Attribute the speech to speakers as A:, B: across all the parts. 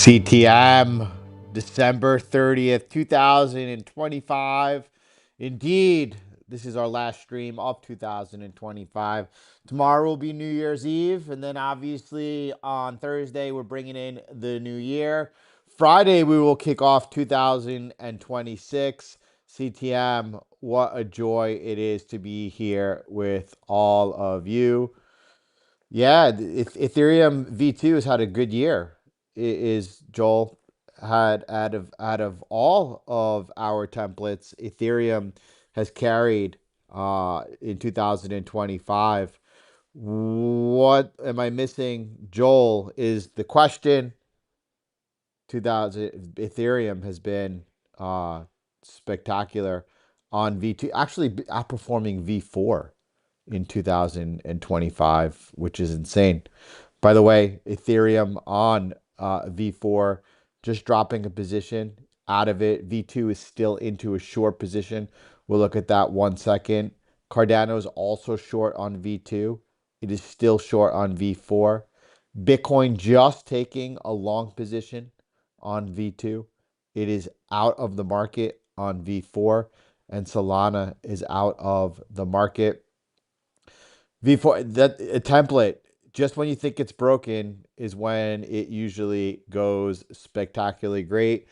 A: CTM, December 30th, 2025. Indeed, this is our last stream of 2025. Tomorrow will be New Year's Eve, and then obviously on Thursday, we're bringing in the new year. Friday, we will kick off 2026. CTM, what a joy it is to be here with all of you. Yeah, Ethereum V2 has had a good year. Is Joel had out of all of our templates, Ethereum has carried in 2025. What am I missing, Joel? Is the question. 2000 Ethereum has been uh spectacular on V2, actually outperforming V4 in 2025, which is insane. By the way, Ethereum on V4 just dropping a position out of it. V2 is still into a short position. We'll look at that 1 second. Cardano is also short on V2. It is still short on V4. Bitcoin just taking a long position on V2. It is out of the market on V4, and Solana is out of the market. V4, that a template, just when you think it's broken is when it usually goes spectacularly great.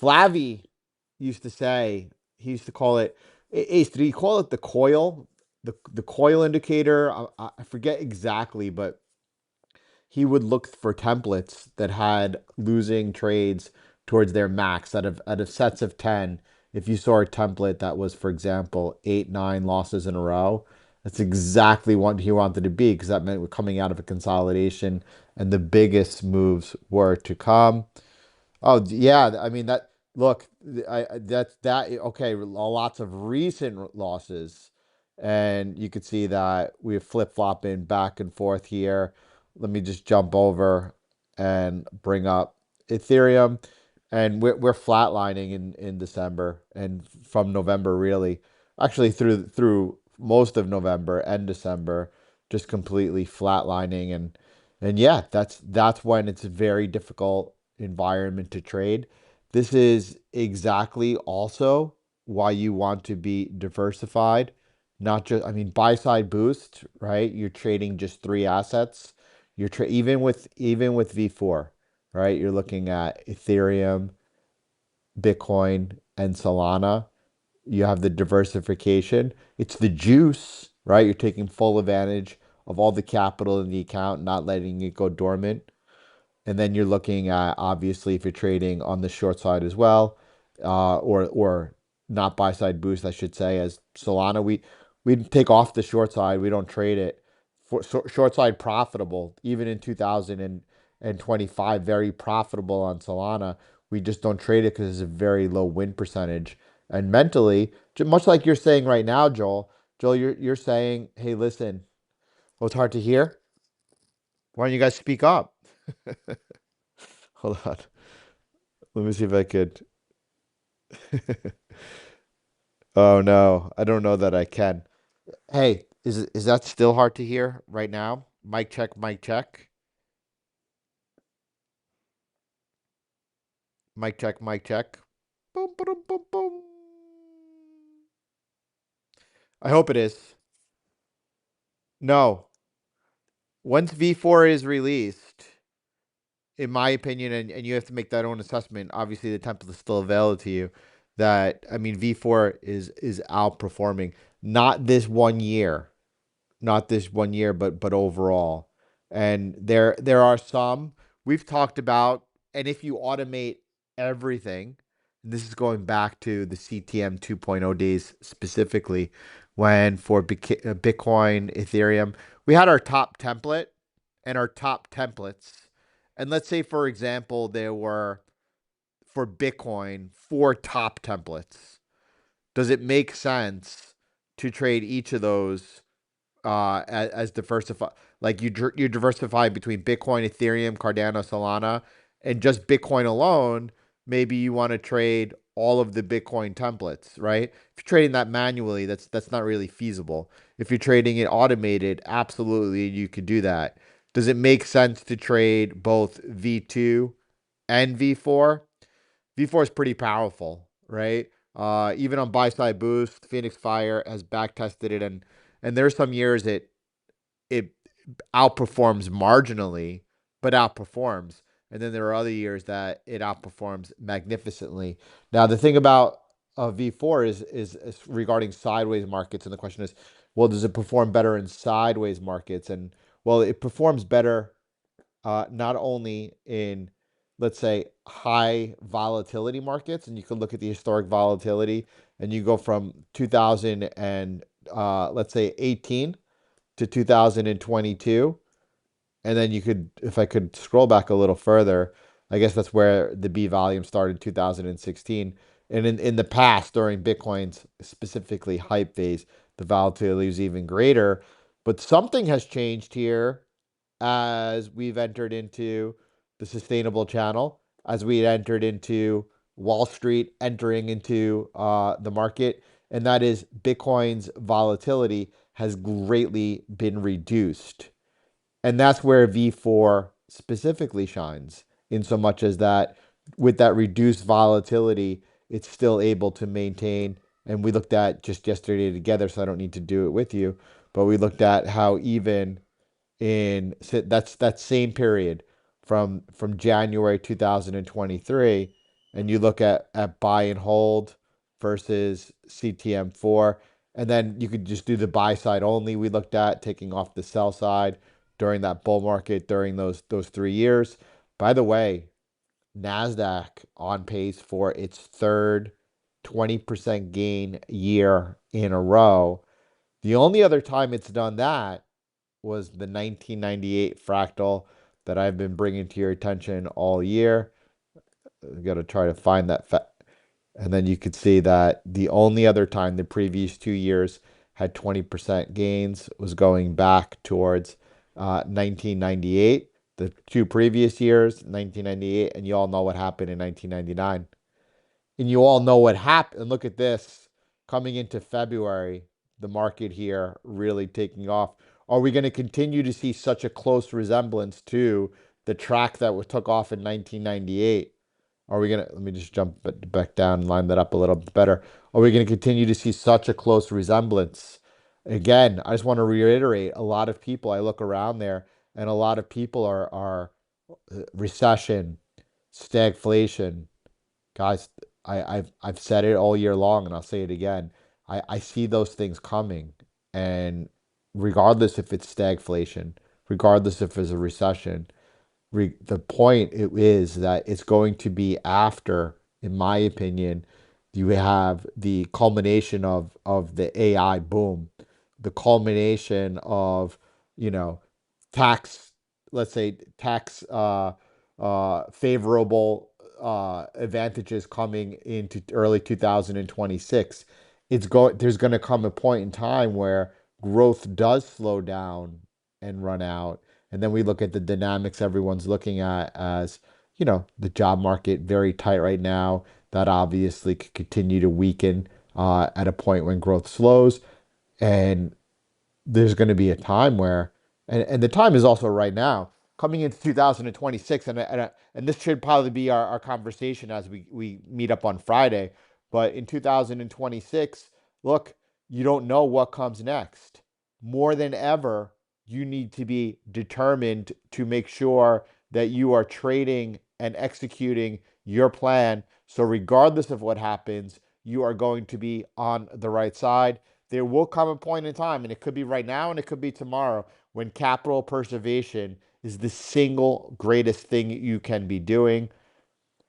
A: Flavi used to say, he used to call it, Ace, did he call it the coil? The coil indicator? I forget exactly, but he would look for templates that had losing trades towards their max out of sets of 10. If you saw a template that was, for example, 8 9 losses in a row, that's exactly what he wanted to be, because that meant we're coming out of a consolidation and the biggest moves were to come. Oh yeah, I mean that. Look, that's that. Okay, lots of recent losses, and you could see that we're flip flopping back and forth here. Let me just jump over and bring up Ethereum, and we're flatlining in December and from November really, actually through most of November and December, just completely flatlining and yeah, that's when it's a very difficult environment to trade. This is exactly also why you want to be diversified. Not just, I mean, buy side boost, right? You're trading just three assets. Even with V4, right? You're looking at Ethereum, Bitcoin, and Solana. You have the diversification. It's the juice, right? You're taking full advantage of all the capital in the account, not letting it go dormant. And then you're looking at, obviously, if you're trading on the short side as well, or not buy side boost, I should say, as Solana, we take off the short side. We don't trade it. For short side profitable, even in 2025, very profitable on Solana. We just don't trade it because it's a very low win percentage. And mentally, much like you're saying right now, Joel. Joel, you're saying, hey, listen, oh, it's hard to hear. Why don't you guys speak up? Hold on. Let me see if I could. Oh no, I don't know that I can. Hey, is that still hard to hear right now? Mic check, mic check. Mic check, mic check. Boom, boom, boom, boom. I hope it is. No. Once V4 is released, in my opinion, and you have to make that own assessment. Obviously, the template is still available to you. That, I mean, V4 is outperforming. Not this 1 year, not this 1 year, but overall. And there are some we've talked about, and if you automate everything, and this is going back to the CTM 2.0 days specifically, when for Bitcoin, Ethereum, we had our top template and our top templates. And let's say, for example, there were for Bitcoin 4 top templates. Does it make sense to trade each of those as diversify, like you diversify between Bitcoin, Ethereum, Cardano, Solana, and just Bitcoin alone? Maybe you want to trade all of the Bitcoin templates, right? If you're trading that manually, that's not really feasible. If you're trading it automated, absolutely you could do that. Does it make sense to trade both V2 and V4. V4 is pretty powerful, right? Even on buy side boost, Phoenix Fire has back tested it, and there's some years it outperforms marginally, but outperforms. And then there are other years that it outperforms magnificently. Now, the thing about V4 is regarding sideways markets, and the question is, well, does it perform better in sideways markets? And well, it performs better not only in, let's say, high volatility markets, and you can look at the historic volatility, and you go from 2000 and let's say 18 to 2022. And then you could, if I could scroll back a little further, I guess that's where the B volume started in 2016. And in the past, during Bitcoin's specifically hype phase, the volatility was even greater. But something has changed here as we've entered into the sustainable channel, as we entered into Wall Street, entering into the market. And that is Bitcoin's volatility has greatly been reduced. And that's where V4 specifically shines, in so much as that with that reduced volatility, it's still able to maintain. And we looked at just yesterday together, so I don't need to do it with you, but we looked at how even in that's that same period from January 2023, and you look at buy and hold versus CTM4, and then you could just do the buy side only. We looked at taking off the sell side during that bull market during those 3 years. By the way, Nasdaq on pace for its third 20% gain year in a row. The only other time it's done that was the 1998 fractal that I've been bringing to your attention all year. I got to try to find that. And then you could see that the only other time the previous 2 years had 20% gains was going back towards 1998. The two previous years, 1998, and you all know what happened in 1999. And you all know what happened. And look at this, coming into February, the market here really taking off. Are we going to continue to see such a close resemblance to the track that was took off in 1998? Are we going to, let me just jump back down and line that up a little bit better. Are we going to continue to see such a close resemblance? Again, I just want to reiterate, a lot of people, I look around there, and a lot of people are recession, stagflation. Guys, I've said it all year long, and I'll say it again. I see those things coming, and regardless if it's stagflation, regardless if it's a recession, the point it is that it's going to be after, in my opinion, you have the culmination of the AI boom, the culmination of, you know, tax, let's say tax favorable advantages coming into early 2026. There's going to come a point in time where growth does slow down and run out. And then we look at the dynamics everyone's looking at as, the job market very tight right now. That obviously could continue to weaken at a point when growth slows. And there's going to be a time where, and the time is also right now, coming into 2026, and this should probably be our conversation as we meet up on Friday. But in 2026, look, you don't know what comes next. More than ever, you need to be determined to make sure that you are trading and executing your plan. So regardless of what happens, you are going to be on the right side. There will come a point in time, and it could be right now and it could be tomorrow, when capital preservation is the single greatest thing you can be doing.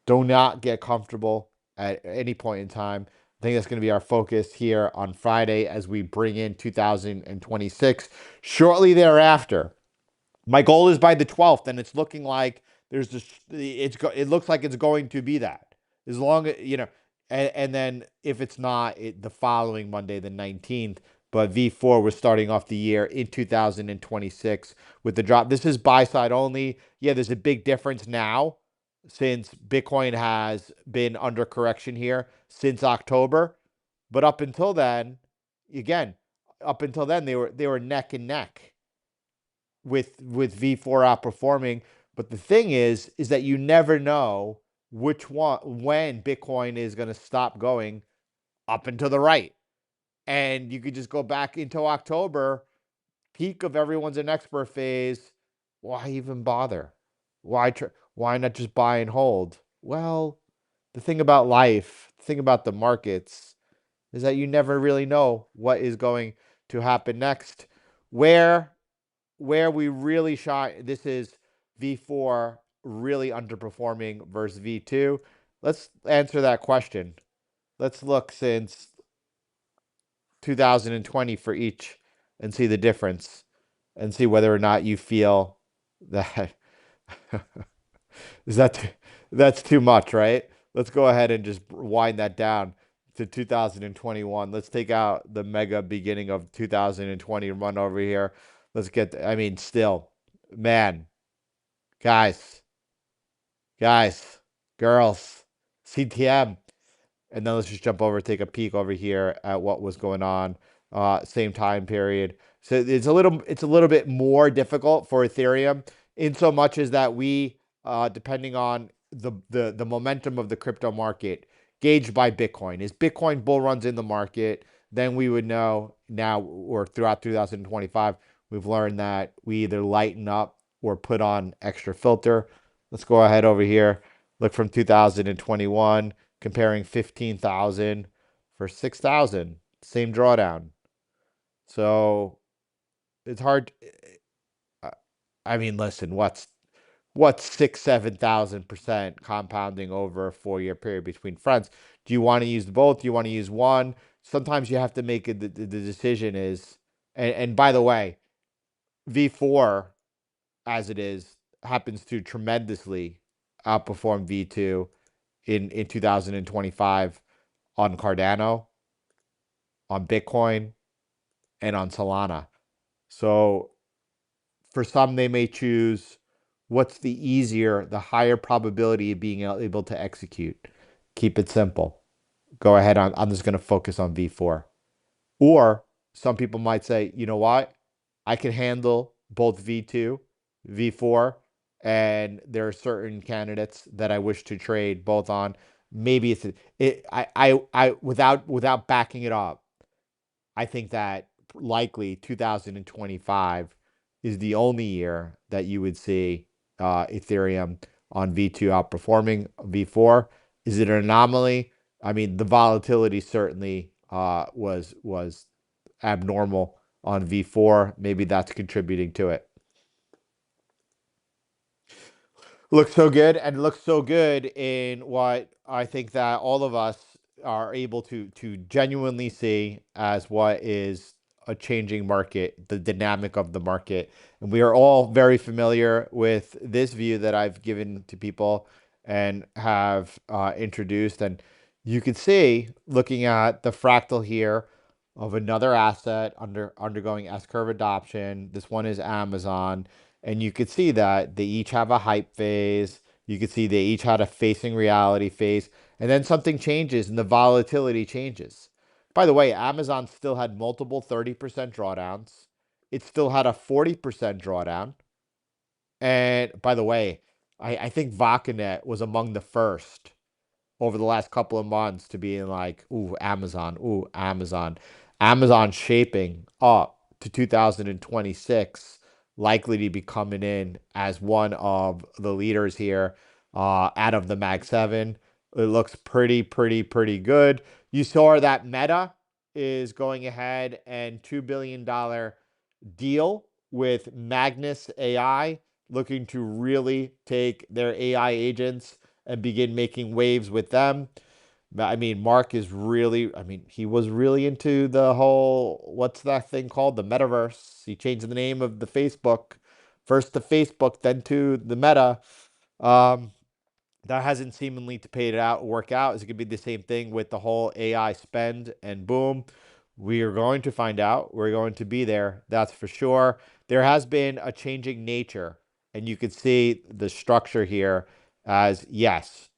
A: Do not get comfortable at any point in time. I think that's going to be our focus here on Friday as we bring in 2026. Shortly thereafter, my goal is by the 12th, and it's looking like it looks like it's going to be that. As long as, and then if it's not, the following Monday, the 19th. But V4, we're starting off the year in 2026 with the drop. This is buy side only. Yeah, there's a big difference now since Bitcoin has been under correction here since October. But up until then, again, they were neck and neck with V4 outperforming. But the thing is that you never know which one, when Bitcoin is going to stop going up and to the right. And you could just go back into October, peak of everyone's in expert phase. Why even bother? Why not just buy and hold? Well, the thing about life, the thing about the markets is that you never really know what is going to happen next. Where where we really shine, this is V4 really underperforming versus V2. Let's answer that question. Let's look since 2020 for each and see the difference and see whether or not you feel that is that's too much, right? Let's go ahead and just wind that down to 2021. Let's take out the mega beginning of 2020 and run over here. Let's get, I mean, still, man, guys, guys, girls, CTM. And then let's just jump over, take a peek over here at what was going on, same time period. So it's a little bit more difficult for Ethereum in so much as that we, depending on the momentum of the crypto market, gauged by Bitcoin. Is Bitcoin bull runs in the market, then we would know now or throughout 2025, we've learned that we either lighten up or put on extra filter. Let's go ahead over here. Look from 2021 comparing 15,000 for 6,000, same drawdown. So it's hard. uh, I mean, listen, what's 6, 7,000% compounding over a 4 year period between friends? Do you want to use both? Do you want to use one? Sometimes you have to make the decision is, and by the way, V4 as it is happens to tremendously outperform V2 in 2025 on Cardano, on Bitcoin, and on Solana. So for some, they may choose what's the easier, the higher probability of being able to execute. Keep it simple. Go ahead. I'm just going to focus on V4. Or some people might say, you know what? I can handle both V2, V4, and there are certain candidates that I wish to trade both on. Maybe I without backing it up, I think that likely 2025 is the only year that you would see Ethereum on V2 outperforming V4. Is it an anomaly? I mean, the volatility certainly was abnormal on V4. Maybe that's contributing to it. Looks so good and looks so good in what I think that all of us are able to genuinely see as what is a changing market, the dynamic of the market. And we are all very familiar with this view that I've given to people and have introduced. And you can see, looking at the fractal here of another asset undergoing S curve adoption. This one is Amazon. And you could see that they each have a hype phase. You could see they each had a facing reality phase. And then something changes and the volatility changes. By the way, Amazon still had multiple 30% drawdowns. It still had a 40% drawdown. And by the way, I think Vakanet was among the first over the last couple of months to being like, ooh, Amazon, ooh, Amazon. Amazon shaping up to 2026, likely to be coming in as one of the leaders here out of the Mag 7. It looks pretty good. You saw that Meta is going ahead and $2 billion deal with Magnus AI, looking to really take their AI agents and begin making waves with them. I mean, Mark is really, I mean, he was really into the whole, what's that thing called? The metaverse. He changed the name of the Facebook, first to Facebook, then to the Meta. Um, that hasn't seemingly to pay it out work out. Is it going to be the same thing with the whole AI spend and boom? We are going to find out. We're going to be there. That's for sure. There has been a changing nature, and you can see the structure here as yes,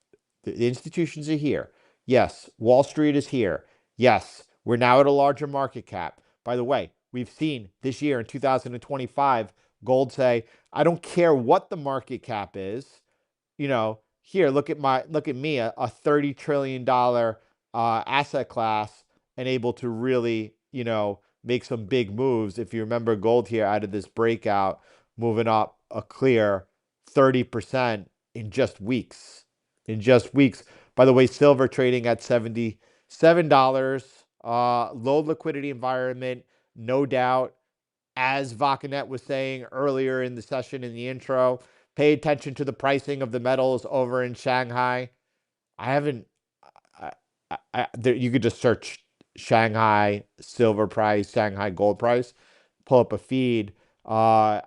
A: the institutions are here. Yes, Wall Street is here. Yes, we're now at a larger market cap. By the way, we've seen this year in 2025 Gold say, I don't care what the market cap is. Here, look at me, a $30 trillion asset class, and able to really, make some big moves. If you remember gold here out of this breakout, moving up a clear 30% in just weeks. In just weeks. By the way, silver trading at $77. Low liquidity environment, no doubt. As Vakanet was saying earlier in the session in the intro, pay attention to the pricing of the metals over in Shanghai. I haven't. You could just search Shanghai silver price, Shanghai gold price, pull up a feed. I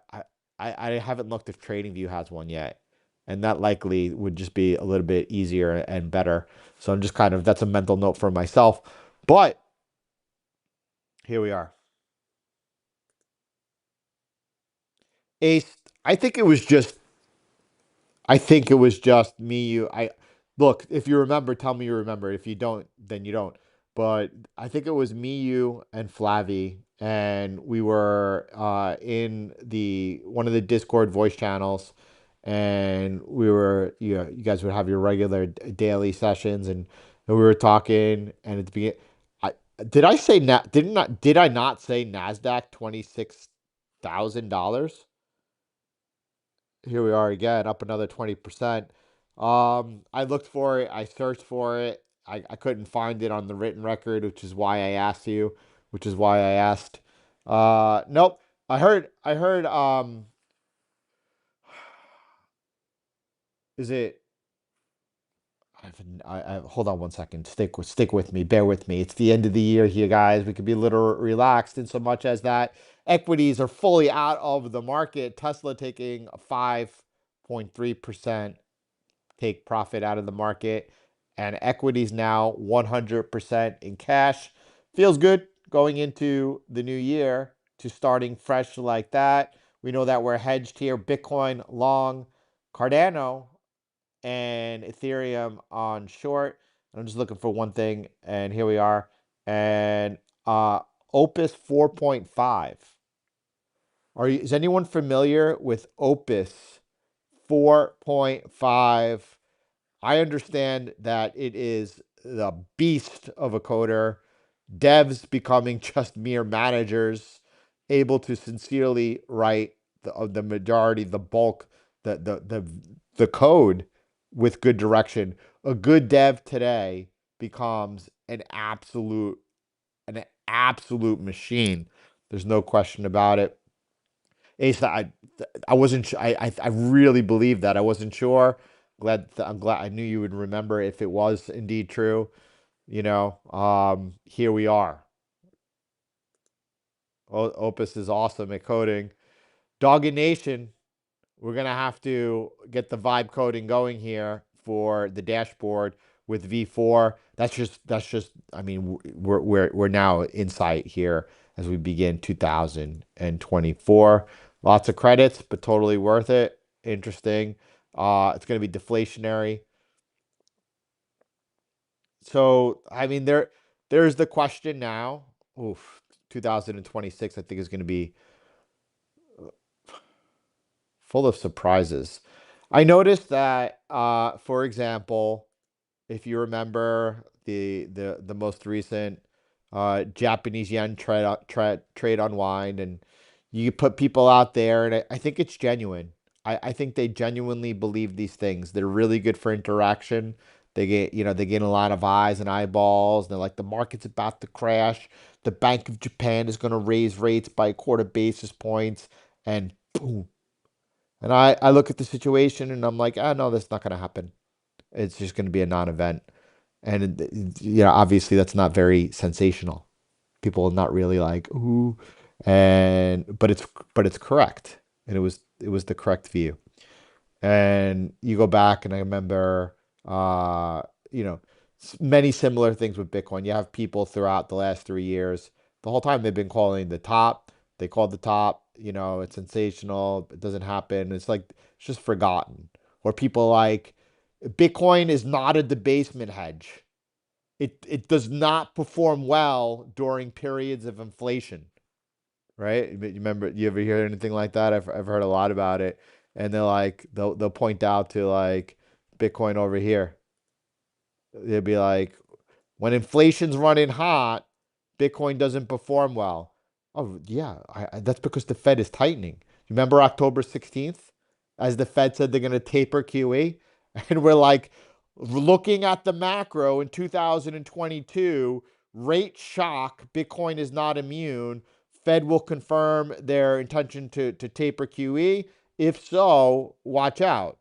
A: haven't looked if TradingView has one yet, and that likely would just be a little bit easier and better. So I'm just that's a mental note for myself. But here we are. Ace, I think it was just I think it was just me, you. I look, if you remember, tell me you remember. If you don't, then you don't. But I think it was me, you, and Flavy, and we were in the one of the Discord voice channels, and we were, you guys would have your regular daily sessions, and we were talking, and at the beginning, I did I say did I not say Nasdaq $26,000? Here we are again, up another 20%. I looked for it, I searched for it. I couldn't find it on the written record, which is why I asked you, which is why I asked. Nope. Is it hold on one second. Stick with me. Bear with me. It's the end of the year here, guys. We could be a little relaxed in so much as that equities are fully out of the market. Tesla taking a 5.3% take profit out of the market, and equities now 100% in cash. Feels good going into the new year to starting fresh like that. We know that we're hedged here. Bitcoin long, Cardano and Ethereum on short. I'm just looking for one thing, and here we are. And Opus 4.5. Is anyone familiar with Opus 4.5? I understand that it is the beast of a coder, devs becoming just mere managers, able to sincerely write the majority, the bulk, the code with good direction. A good dev today becomes an absolute machine. There's no question about it. Ace, I wasn't. I really believe that. I wasn't sure. I'm glad. I knew you would remember if it was indeed true. Here we are. Opus is awesome at coding. Doggy Nation, we're gonna have to get the vibe coding going here for the dashboard with V4. That's just. I mean, we're now in sight here as we begin 2024. Lots of credits, but totally worth it. Interesting. It's gonna be deflationary. So I mean, there's the question now. Oof, 2026, I think, is going to be full of surprises. I noticed that, for example, if you remember the most recent Japanese yen trade unwind, and you put people out there, and I think it's genuine. I think they genuinely believe these things. They're really good for interaction. They get a lot of eyes and eyeballs. They're like, the market's about to crash. The Bank of Japan is going to raise rates by a quarter basis points, and boom. And I look at the situation and I'm like, no, that's not going to happen. It's just going to be a non-event. And obviously that's not very sensational. People are not really like, ooh, and but it's correct. And it was the correct view. And you go back, and I remember, you know, many similar things with Bitcoin. You have people throughout the last 3 years, the whole time they've been calling the top. They called the top, it's sensational. It doesn't happen. It's like, it's just forgotten. Or people like, Bitcoin is not a debasement hedge. It does not perform well during periods of inflation. right? You remember, you ever hear anything like that? I've heard a lot about it, and they'll point out to like Bitcoin over here. They'll be like, when inflation's running hot, Bitcoin doesn't perform well. Oh, yeah, that's because the Fed is tightening. Remember October 16th, as the Fed said they're going to taper QE? And we're like looking at the macro in 2022, rate shock, Bitcoin is not immune. Fed will confirm their intention to taper QE. If so, watch out.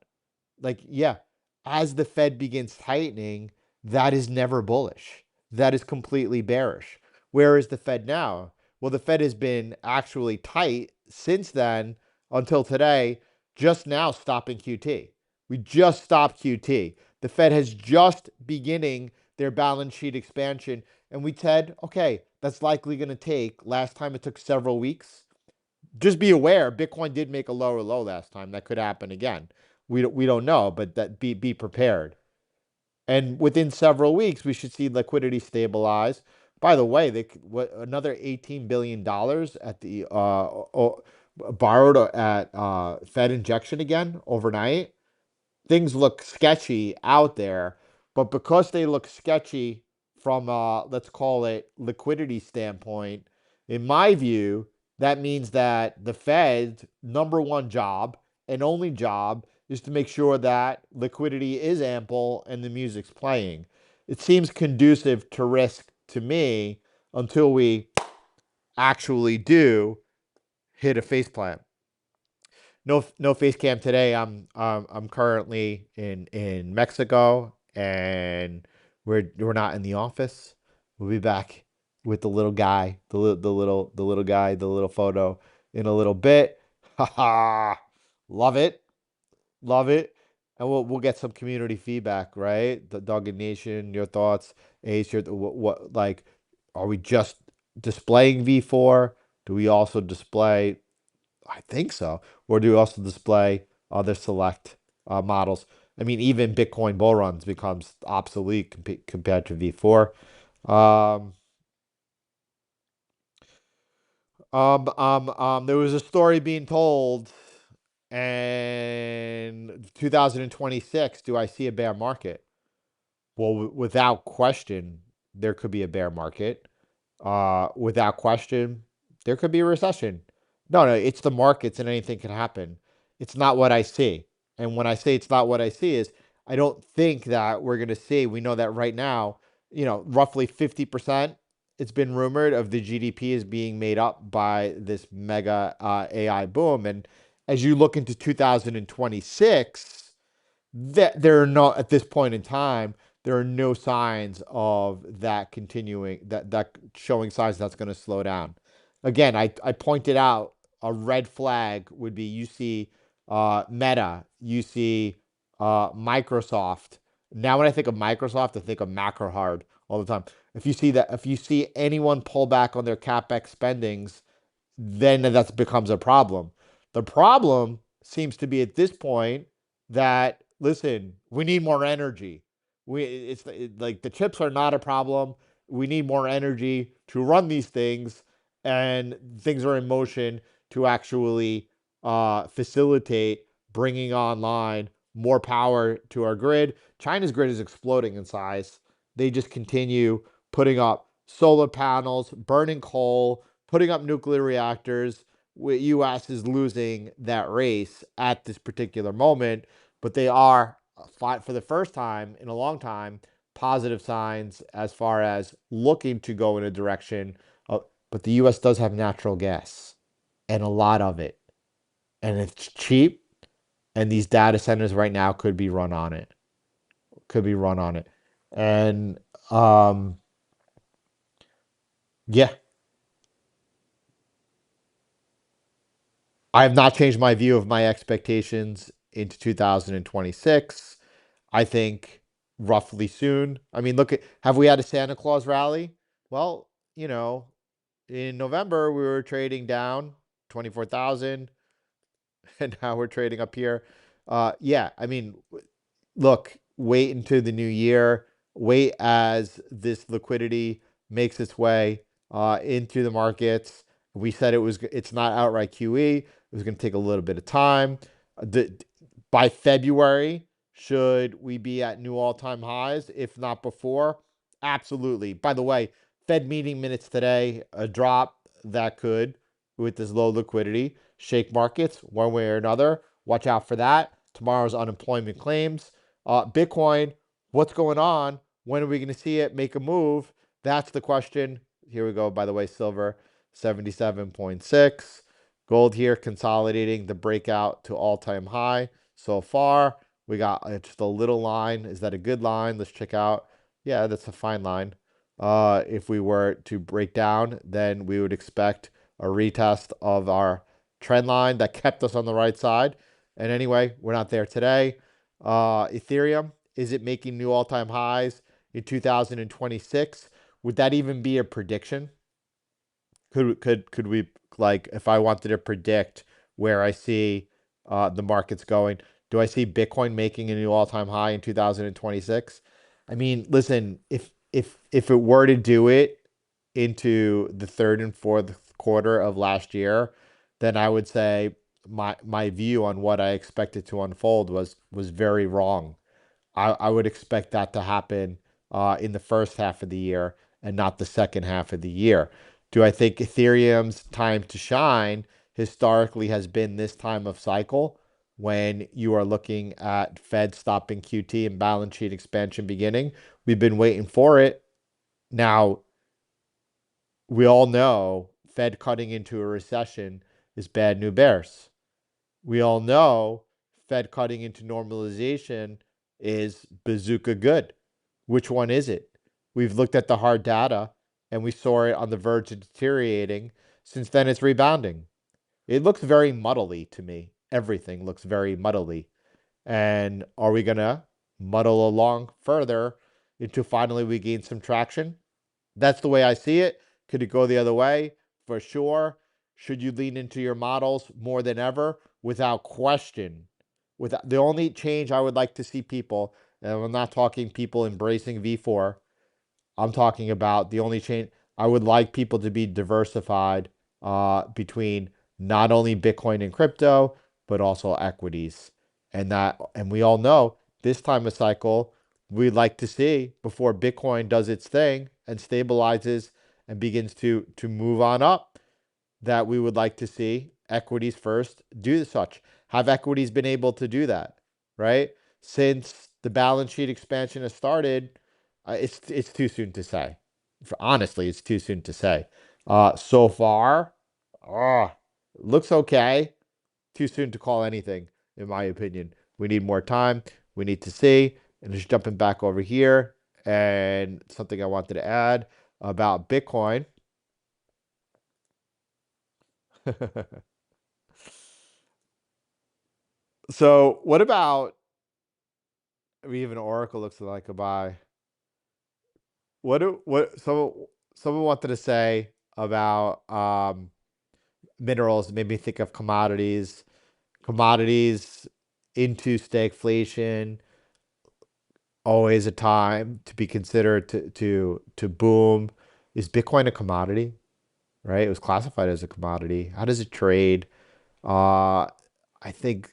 A: Like, yeah, as the Fed begins tightening, that is never bullish. That is completely bearish. Where is the Fed now? Well, the Fed has been actually tight since then until today, just now stopping QT. We just stopped QT. The Fed has just beginning their balance sheet expansion. And we said, okay, that's likely going to take, last time it took several weeks. Just be aware, Bitcoin did make a lower low last time. That could happen again. We don't know, but that be prepared. And within several weeks, we should see liquidity stabilize. By the way, another $18 billion at the borrowed at Fed injection again overnight. Things look sketchy out there, but because they look sketchy from let's call it liquidity standpoint, in my view, that means that the Fed's number one job and only job is to make sure that liquidity is ample and the music's playing. It seems conducive to risk to me until we actually do hit a faceplant. No face cam today. I'm currently in Mexico, and we're not in the office. We'll be back with the little guy, the little guy, the little photo in a little bit. Ha ha! Love it, love it. And we'll get some community feedback, right? The Dogged Nation, your thoughts, Ace, what like, are we just displaying V4? Do we also display, I think so. Or do we also display other select models? I mean, even Bitcoin bull runs becomes obsolete compared to V4. Um, there was a story being told, and 2026. Do I see a bear market? Well, without question, there could be a bear market. Without question, there could be a recession. No, no, it's the markets and anything can happen. It's not what I see. And when I say it's not what I see is I don't think that we're going to see, we know that right now, roughly 50%, it's been rumored of the GDP is being made up by this mega AI boom. And as you look into 2026, that there are no, at this point in time, there are no signs of that continuing, that showing signs that's going to slow down. Again, I pointed out a red flag would be, you see Meta, you see Microsoft. Now when I think of Microsoft, I think of macro hard all the time. If you see anyone pull back on their capex spendings, then that becomes a problem. The problem seems to be at this point that, listen, we need more energy. Like the chips are not a problem. We need more energy to run these things, and things are in motion to actually facilitate bringing online more power to our grid. China's grid is exploding in size. They just continue putting up solar panels, burning coal, putting up nuclear reactors. U.S. is losing that race at this particular moment, but they are, for the first time in a long time, positive signs as far as looking to go in a direction. But the U.S. does have natural gas, and a lot of it, and it's cheap. And these data centers right now could be run on it. Could be run on it, and um, yeah, I have not changed my view of my expectations into 2026. I think roughly soon. I mean, have we had a Santa Claus rally? Well, in November we were trading down 24,000, and now we're trading up here. Yeah, I mean, look, wait into the new year. Wait as this liquidity makes its way into the markets, We said it's not outright QE. It was going to take a little bit of time. The, by February, should we be at new all-time highs, if not before? Absolutely. By the way, Fed meeting minutes today, a drop that could, with this low liquidity, shake markets one way or another. Watch out for that. Tomorrow's unemployment claims. Bitcoin, what's going on? When are we going to see it make a move? That's the question. Here we go. By the way, silver 77.6. Gold here consolidating the breakout to all-time high so far. We got just a little line. Is that a good line? Let's check out. Yeah, that's a fine line. If we were to break down, then we would expect a retest of our trend line that kept us on the right side. And anyway, we're not there today. Ethereum, is it making new all-time highs in 2026? Would that even be a prediction? Could we, like, if I wanted to predict where I see the markets going, do I see Bitcoin making a new all-time high in 2026? I mean, listen, if it were to do it into the third and fourth quarter of last year, then I would say my view on what I expected to unfold was very wrong. I would expect that to happen in the first half of the year and not the second half of the year. Do I think Ethereum's time to shine historically has been this time of cycle when you are looking at Fed stopping QT and balance sheet expansion beginning? We've been waiting for it. Now, we all know Fed cutting into a recession is bad news bears. We all know Fed cutting into normalization is bazooka good. Which one is it? We've looked at the hard data and we saw it on the verge of deteriorating. Since then, it's rebounding. It looks very muddly to me. Everything looks very muddly. And are we going to muddle along further until finally we gain some traction? That's the way I see it. Could it go the other way? For sure. Should you lean into your models more than ever? Without question. Without the only change I would like to see people, and I'm not talking people embracing V4. I'm talking about the only change I would like people to be diversified between not only Bitcoin and crypto, but also equities. And we all know this time of cycle, we'd like to see before Bitcoin does its thing and stabilizes and begins to move on up, that we would like to see equities first do such. Have equities been able to do that, right? Since the balance sheet expansion has started, it's too soon to say. Honestly, it's too soon to say. So far, looks okay. Too soon to call anything, in my opinion. We need more time. We need to see. And just jumping back over here, and something I wanted to add about Bitcoin. So, what about, I mean, even Oracle looks like a buy. What someone wanted to say about minerals made me think of commodities. Commodities into stagflation, always a time to be considered to boom. Is Bitcoin a commodity? Right? It was classified as a commodity. How does it trade? Uh, I think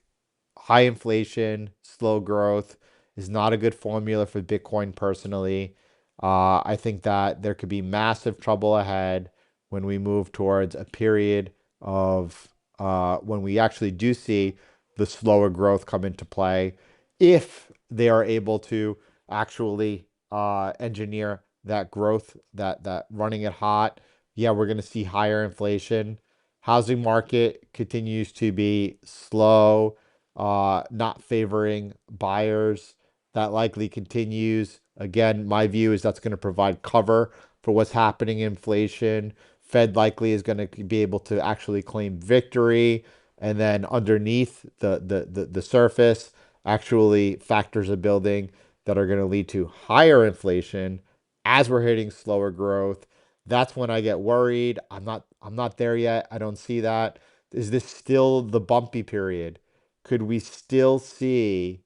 A: high inflation, slow growth is not a good formula for Bitcoin personally. I think that there could be massive trouble ahead when we move towards a period of when we actually do see the slower growth come into play, if they are able to actually engineer that growth, that running it hot. Yeah, we're going to see higher inflation. Housing market continues to be slow, not favoring buyers. That likely continues. Again, my view is that's going to provide cover for what's happening in inflation. Fed likely is going to be able to actually claim victory. And then underneath the surface, actually factors are building that are going to lead to higher inflation as we're hitting slower growth. That's when I get worried. I'm not there yet. I don't see that. Is this still the bumpy period? Could we still see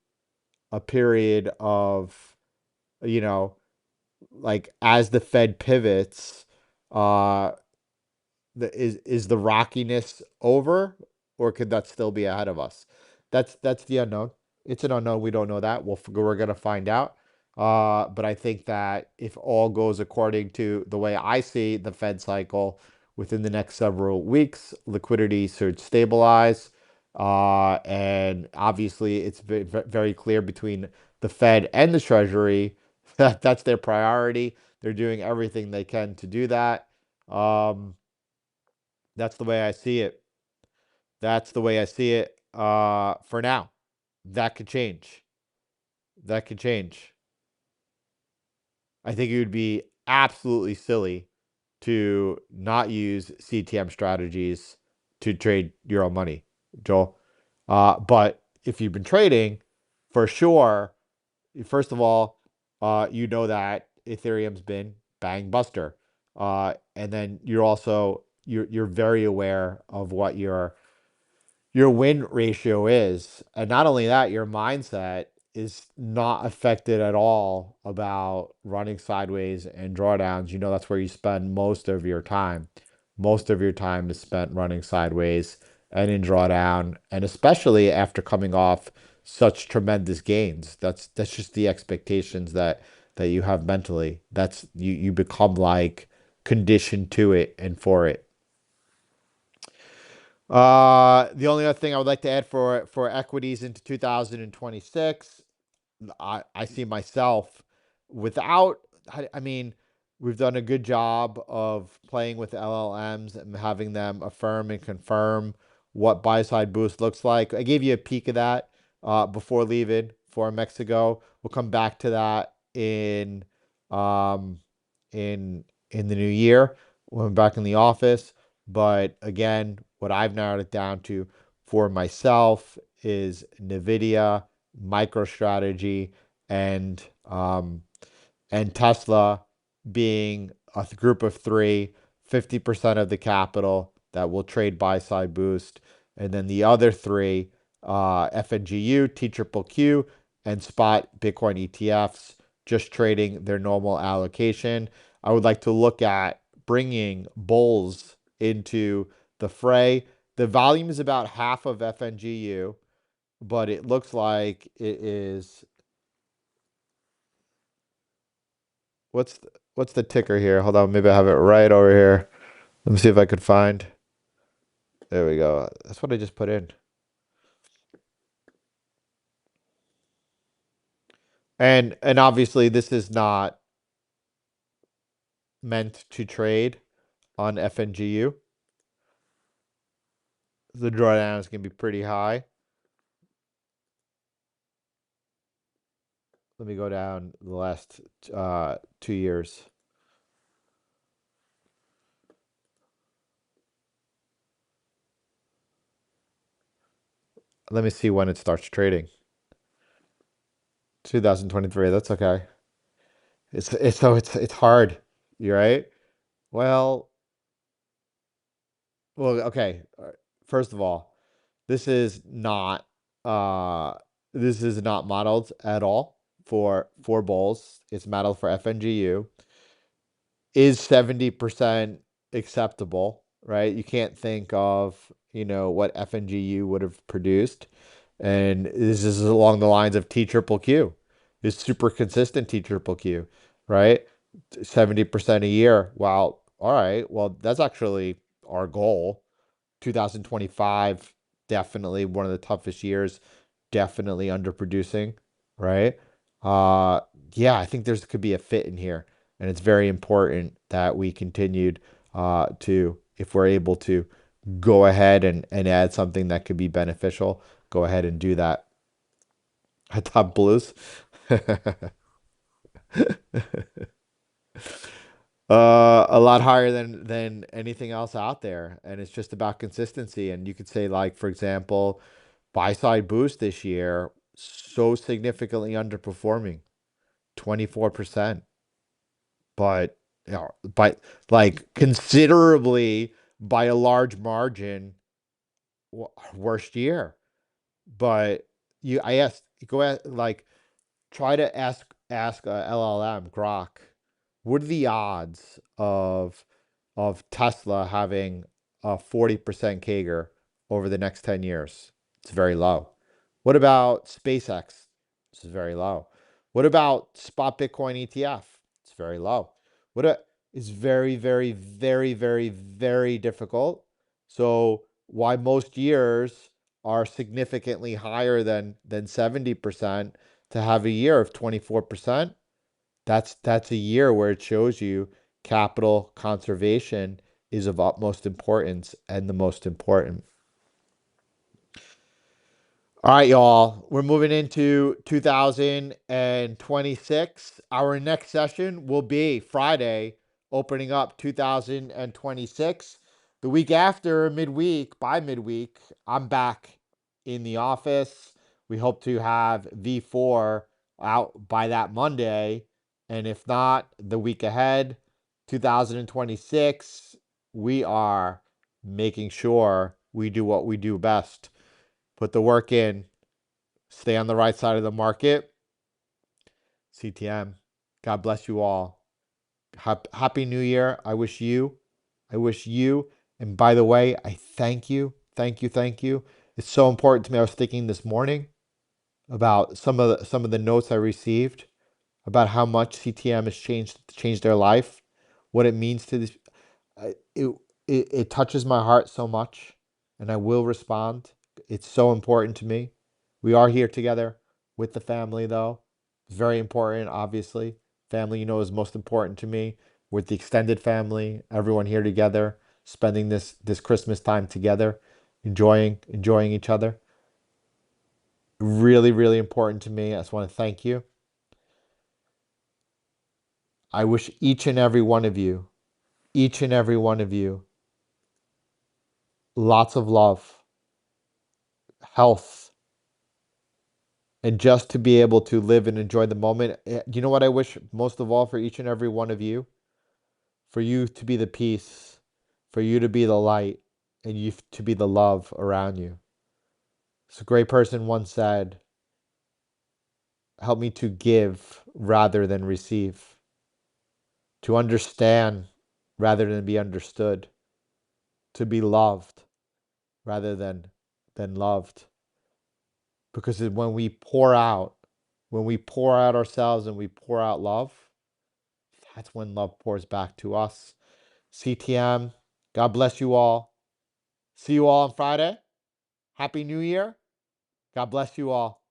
A: a period of, you know, like as the Fed pivots, uh, is the rockiness over, or could that still be ahead of us? That's the unknown. It's an unknown. We don't know that. We're gonna find out. But I think that if all goes according to the way I see the Fed cycle, within the next several weeks, liquidity should stabilize. And obviously, it's very clear between the Fed and the Treasury that that's their priority. They're doing everything they can to do that. Um, that's the way I see it. That's the way I see it. For now, that could change. That could change. I think it would be absolutely silly to not use CTM strategies to trade your own money, Joel. But if you've been trading, for sure, first of all, you know that Ethereum's been bang buster, and then you're very aware of what your win ratio is. And not only that, your mindset is not affected at all about running sideways and drawdowns. You know, that's where you spend most of your time. Most of your time is spent running sideways and in drawdown, and especially after coming off such tremendous gains. That's just the expectations that you have mentally. That's you become like conditioned to it and for it. The only other thing I would like to add for equities into 2026, I see myself without. I mean, we've done a good job of playing with LLMs and having them affirm and confirm what buy side boost looks like. I gave you a peek of that before leaving for Mexico. We'll come back to that um in the new year when I'm back in the office. But again, what I've narrowed it down to for myself is NVIDIA, MicroStrategy, and Tesla being a group of three, 50% of the capital that will trade buy side boost. And then the other three, FNGU, TQQQ, and spot Bitcoin ETFs, just trading their normal allocation. I would like to look at bringing bulls into the fray. The volume is about half of FNGU, but it looks like it is. What's the ticker here? Hold on, maybe I have it right over here. Let me see if I could find. There we go. That's what I just put in. And obviously this is not meant to trade on FNGU. The drawdown is going to be pretty high. Let me go down the last 2 years. Let me see when it starts trading. 2023. That's okay. It's hard. You're right. Well, okay. First of all, this is not uh this is not modeled at all for bowls. It's modeled for FNGU. Is 70% acceptable, right? You can't think of, what FNGU would have produced. And this is along the lines of T triple Q. Is super consistent T triple Q, right? 70% a year. Wow. All right. Well, that's actually our goal. 2025, definitely one of the toughest years, definitely underproducing, right? Uh yeah, I think there's could be a fit in here, and it's very important that we continued to, if we're able to go ahead and add something that could be beneficial, go ahead and do that. I thought blues. A lot higher than anything else out there, and it's just about consistency. And you could say, like, for example, buy side boost this year so significantly underperforming, 24%, but by like considerably, by a large margin, worst year. But I asked, go at like try to ask LLM Grok, what are the odds of of Tesla having a 40% CAGR over the next 10 years? It's very low. What about SpaceX? This is very low. What about spot Bitcoin ETF? It's very low. What a, is very, very, very, very, very difficult. So why most years are significantly higher than 70% to have a year of 24%? That's a year where it shows you capital conservation is of utmost importance and the most important. All right, y'all. We're moving into 2026. Our next session will be Friday, opening up 2026. The week after, by midweek, I'm back in the office. We hope to have V4 out by that Monday. And if not, the week ahead, 2026, we are making sure we do what we do best. Put the work in, stay on the right side of the market. CTM, God bless you all. Happy New Year. I wish you, and by the way, I thank you, thank you, thank you. It's so important to me. I was thinking this morning about some of the notes I received about how much CTM has changed their life, what it means to this. It, it touches my heart so much, and I will respond. It's so important to me. We are here together with the family, though. It's very important, obviously. Family, is most important to me. With the extended family, everyone here together, spending this Christmas time together, enjoying each other. Really, really important to me. I just want to thank you. I wish each and every one of you, lots of love, health, and just to be able to live and enjoy the moment. You know what I wish most of all for each and every one of you? For you to be the peace, for you to be the light, and you to be the love around you. So a great person once said, help me to give rather than receive, to understand rather than be understood, to be loved rather than loved. Because when we pour out ourselves and we pour out love, that's when love pours back to us. CTM, God bless you all. See you all on Friday. Happy New Year. God bless you all.